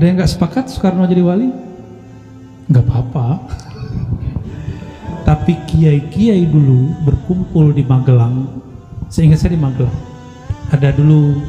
Ada yang nggak sepakat Soekarno jadi wali? Nggak apa-apa. Tapi kiai-kiai dulu berkumpul di Magelang. Seingat saya di Magelang ada dulu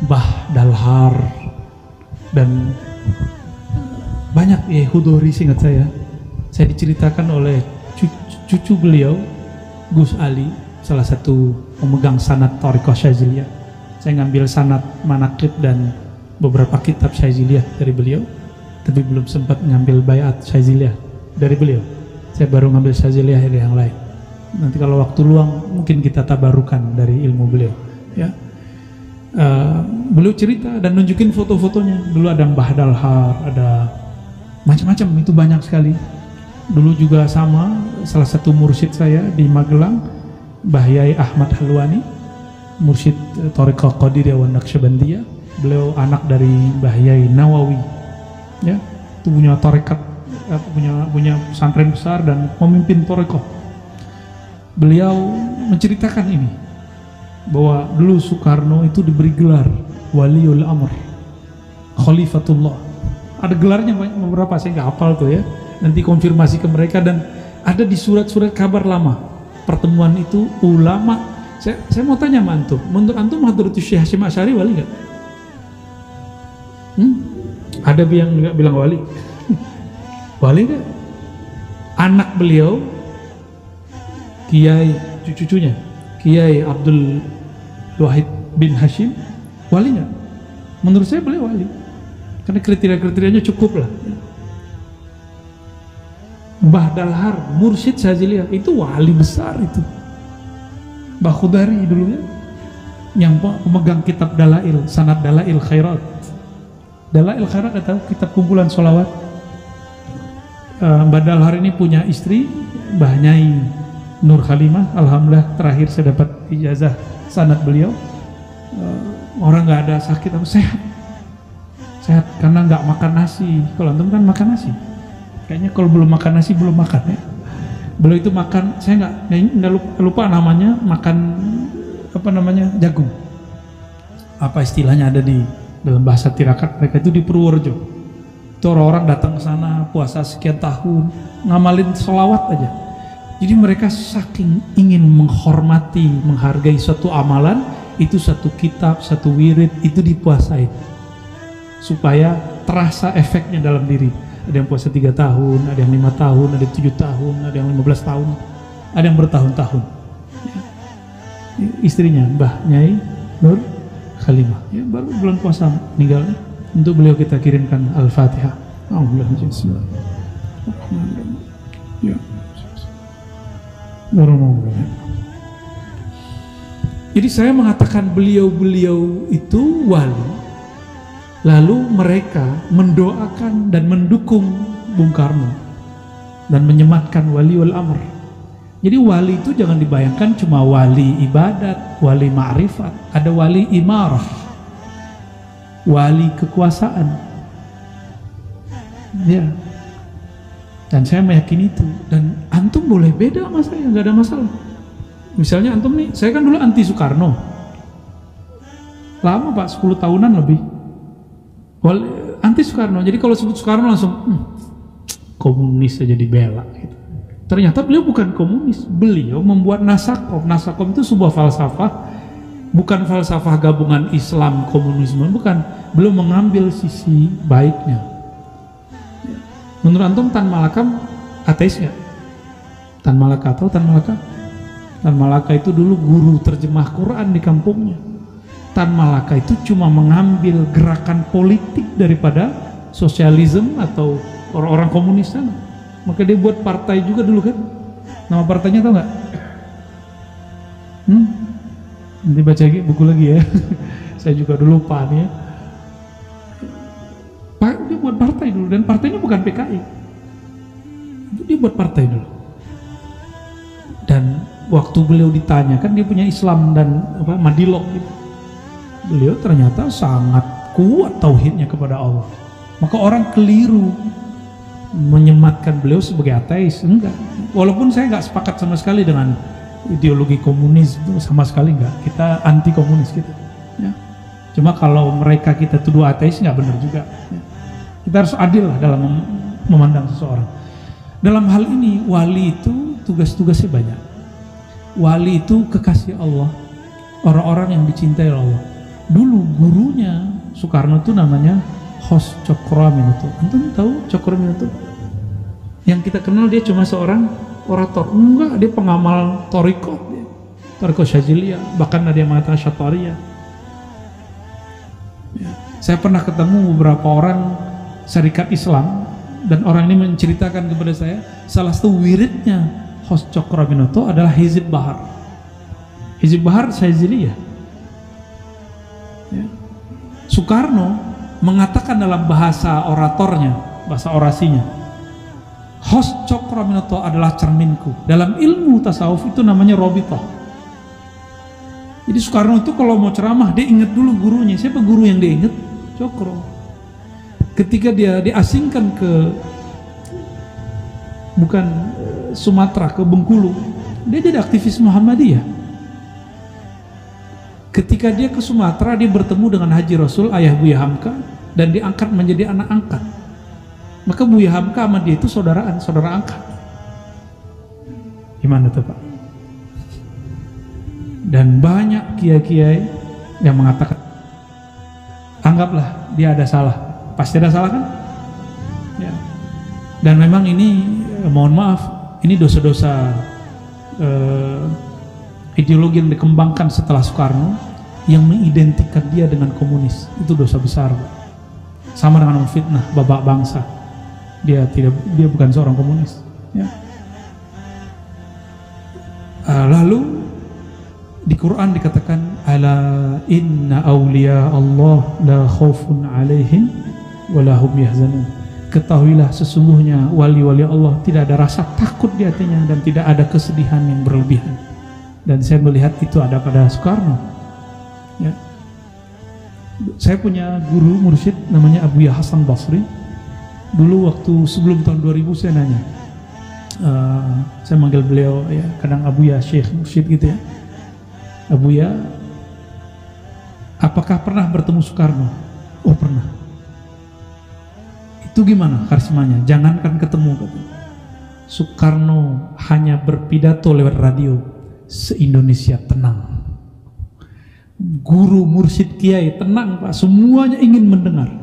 Mbah Dalhar dan banyak ya Hudori, seingat saya. Saya diceritakan oleh cucu beliau, Gus Ali, salah satu pemegang sanad Thariqah Syaziliyah. Saya ngambil sanad manaqib dan beberapa kitab Syaziliyah dari beliau, tapi belum sempat ngambil bayat Syaziliyah dari beliau. Saya baru ngambil Syaziliyah dari yang lain. Nanti kalau waktu luang mungkin kita tabarukan dari ilmu beliau. Ya, beliau cerita dan nunjukin foto-fotonya. Dulu ada Mbah Dalhar, ada macam-macam, itu banyak sekali. Dulu juga sama salah satu mursyid saya di Magelang, Mbah Yai Ahmad Halwani, mursyid Thariqah Qadiriyah wa Naqsyabandiyah. Beliau anak dari Mbah Yai Nawawi, ya, itu punya tarekat, punya pesantren besar dan memimpin tarekat. Beliau menceritakan ini, bahwa dulu Soekarno itu diberi gelar Waliul Amr, Khalifatullah. Ada gelarnya beberapa, saya nggak hafal tuh ya. Nanti konfirmasi ke mereka, dan ada di surat-surat kabar lama. Pertemuan itu ulama. Saya mau tanya sama antum, menurut antum Hadratus Syekh Hasyim Asy'ari wali nggak? Ada yang nggak bilang wali? Wali nggak? Anak beliau, Kiai, cucunya Kiai Abdul Wahid bin Hashim, wali nggak? Menurut saya beliau wali, karena kriteria-kriterianya cukup lah. Mbah Dalhar, mursyid Syaziliyah, itu wali besar itu. Mbah Khudari dulunya, yang pemegang kitab Dalail, sanad Dalail Khairat. Dalail Khairat atau kitab kumpulan sholawat. Mbah Dalhar ini punya istri Mbah Nyai Nur Khalimah. Alhamdulillah terakhir saya dapat ijazah sanad beliau. Orang nggak ada sakit, apa sehat karena nggak makan nasi. Kalau antum kan makan nasi, kayaknya kalau belum makan nasi belum makan ya. Beliau itu makan, saya nggak lupa namanya, makan apa namanya, jagung. Apa istilahnya ada di dalam bahasa tirakat mereka itu di Purworejo. Itu orang-orang datang ke sana puasa sekian tahun ngamalin sholawat aja. Jadi mereka saking ingin menghormati, menghargai suatu amalan, itu satu kitab, satu wirid itu dipuasain supaya terasa efeknya dalam diri. Ada yang puasa 3 tahun, ada yang 5 tahun, ada yang 7 tahun, ada yang 15 tahun, ada yang bertahun-tahun. Istrinya Mbah Nyai Nur Khalimah, ya, baru bulan puasa meninggalnya. Untuk beliau kita kirimkan Al-Fatihah. Ya. Jadi saya mengatakan beliau-beliau itu wali, lalu mereka mendoakan dan mendukung Bung Karno dan menyematkan Waliul Amr. Jadi wali itu jangan dibayangkan cuma wali ibadat, wali ma'rifat, ada wali imarah, wali kekuasaan. Ya. Dan saya meyakini itu, dan antum boleh beda sama saya, nggak ada masalah. Misalnya antum nih, saya kan dulu anti Soekarno. Lama Pak, 10 tahunan lebih. Anti Soekarno. Jadi kalau sebut Soekarno langsung komunis aja dibela gitu. Ternyata beliau bukan komunis, beliau membuat nasakom. Nasakom itu sebuah falsafah, bukan falsafah gabungan Islam komunisme, bukan. Beliau mengambil sisi baiknya. Menurut antum Tan Malaka ateis nggak? Tan Malaka atau Tan Malaka? Tan Malaka itu dulu guru terjemah Quran di kampungnya. Tan Malaka itu cuma mengambil gerakan politik daripada sosialisme atau orang-orang komunis sana. Maka dia buat partai juga dulu kan. Nama partainya tau nggak? Nanti baca buku lagi ya. Saya juga dulu lupa nih ya. Dia buat partai dulu, dan partainya bukan PKI. Dia buat partai dulu. Dan waktu beliau ditanya, kan dia punya Islam dan Madilog gitu. Beliau ternyata sangat kuat tauhidnya kepada Allah. Maka orang keliru menyematkan beliau sebagai ateis. Enggak. Walaupun saya nggak sepakat sama sekali dengan ideologi komunis, sama sekali enggak. Kita anti komunis gitu. Ya. Cuma kalau mereka kita tuduh ateis nggak benar juga. Ya. Kita harus adil lah dalam memandang seseorang. Dalam hal ini wali itu tugas-tugasnya banyak. Wali itu kekasih Allah, orang-orang yang dicintai Allah. Dulu gurunya Soekarno itu namanya Hos Cokroaminoto. Antum tahu Cokroaminoto? Yang kita kenal dia cuma seorang orator. Enggak, dia pengamal Toriko Syadziliyah, bahkan ada yang mengatakan Syatwariyah. Ya. Saya pernah ketemu beberapa orang syarikat Islam, dan orang ini menceritakan kepada saya salah satu wiridnya Hos Cokroaminoto adalah Hizib Bahar. Hizib Bahar Syadziliyah. Ya. Soekarno mengatakan dalam bahasa oratornya, bahasa orasinya, Hos Cokroaminoto adalah cerminku. Dalam ilmu tasawuf itu namanya robitoh. Jadi Soekarno itu kalau mau ceramah dia ingat dulu gurunya. Siapa guru yang dia ingat? Cokro. Ketika dia diasingkan ke bukan Sumatera, ke Bengkulu, dia jadi aktivis Muhammadiyah. Ketika dia ke Sumatera, dia bertemu dengan Haji Rasul, ayah Buya Hamka, dan diangkat menjadi anak angkat. Maka Buya Hamka sama dia itu saudara angkat. Gimana tuh Pak? Dan banyak kiai-kiai yang mengatakan, anggaplah dia ada salah, pasti ada salah kan? Ya. Dan memang ini, mohon maaf, ini dosa-dosa ideologi yang dikembangkan setelah Soekarno yang mengidentikan dia dengan komunis. Itu dosa besar, Pak. Sama dengan memfitnah babak bangsa. Dia bukan seorang komunis. Ya. Lalu di Quran dikatakan, ala inna awliya Allah la khaufun alaihim wa lahum yahzanun. Ketahuilah sesungguhnya wali-wali Allah tidak ada rasa takut di hatinya dan tidak ada kesedihan yang berlebihan. Dan saya melihat itu ada pada Soekarno. Ya. Saya punya guru mursyid namanya Abuya Hasan Basri. Dulu waktu sebelum tahun 2000 saya nanya, saya manggil beliau ya, kadang Abuya Syekh mursyid gitu ya. Abuya, apakah pernah bertemu Soekarno? Oh pernah. Itu gimana karismanya? Jangankan ketemu, Soekarno hanya berpidato lewat radio, se-Indonesia tenang. Guru, mursyid, kiai tenang Pak, semuanya ingin mendengar.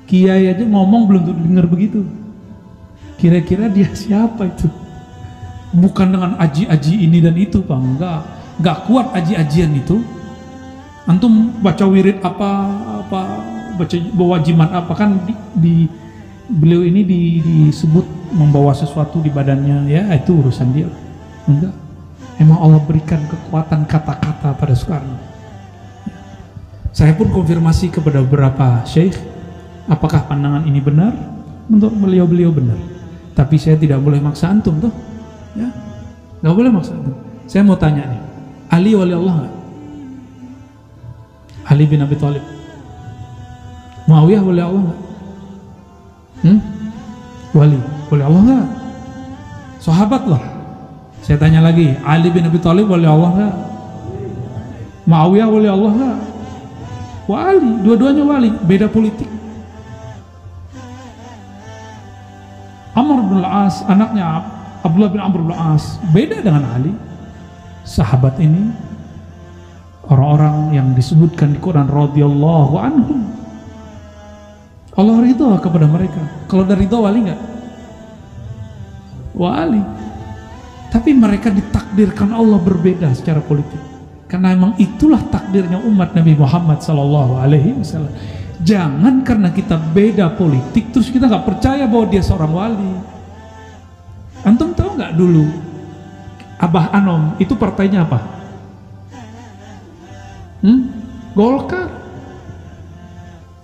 Kiai aja ngomong belum dengar begitu. Kira-kira dia siapa itu? Bukan dengan aji-aji ini dan itu Pak, enggak kuat aji-ajian itu. Antum baca wirid apa baca bawa jimat apa kan di beliau ini disebut membawa sesuatu di badannya, ya itu urusan dia. Enggak. Emang Allah berikan kekuatan kata-kata pada Soekarno. Saya pun konfirmasi kepada beberapa syekh, apakah pandangan ini benar? Menurut beliau benar. Tapi saya tidak boleh maksa antum tuh. Ya. Enggak boleh maksa antum. Saya mau tanya nih, Ali wali Allah enggak? Ali bin Abi Thalib. Muawiyah wali Allah enggak? Wali Allah enggak? Sahabat loh. Saya tanya lagi, Ali bin Abi Thalib wali Allah enggak? Muawiyah wali Allah enggak? Wali, dua-duanya wali, beda politik. Amr bin Al-As, anaknya Abdullah bin Amr bin Al-As, beda dengan Ali. Sahabat ini orang-orang yang disebutkan di Quran radhiyallahu anhum. Allah ridha kepada mereka. Kalau dari ridha wali enggak? Wali. Tapi mereka ditakdirkan Allah berbeda secara politik. Karena memang itulah takdirnya umat Nabi Muhammad SAW. Jangan karena kita beda politik terus kita nggak percaya bahwa dia seorang wali. Antum tahu nggak dulu Abah Anom itu partainya apa? Golkar.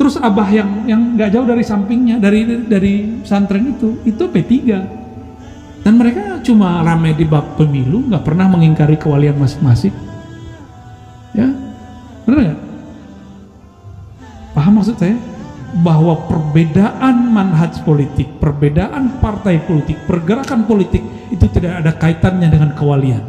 Terus Abah yang nggak jauh dari sampingnya dari pesantren itu P3. Dan mereka cuma ramai di bab pemilu, nggak pernah mengingkari kewalian masing-masing. Ya, benar nggak? Paham maksud saya? Bahwa perbedaan manhaj politik, perbedaan partai politik, pergerakan politik itu tidak ada kaitannya dengan kewalian.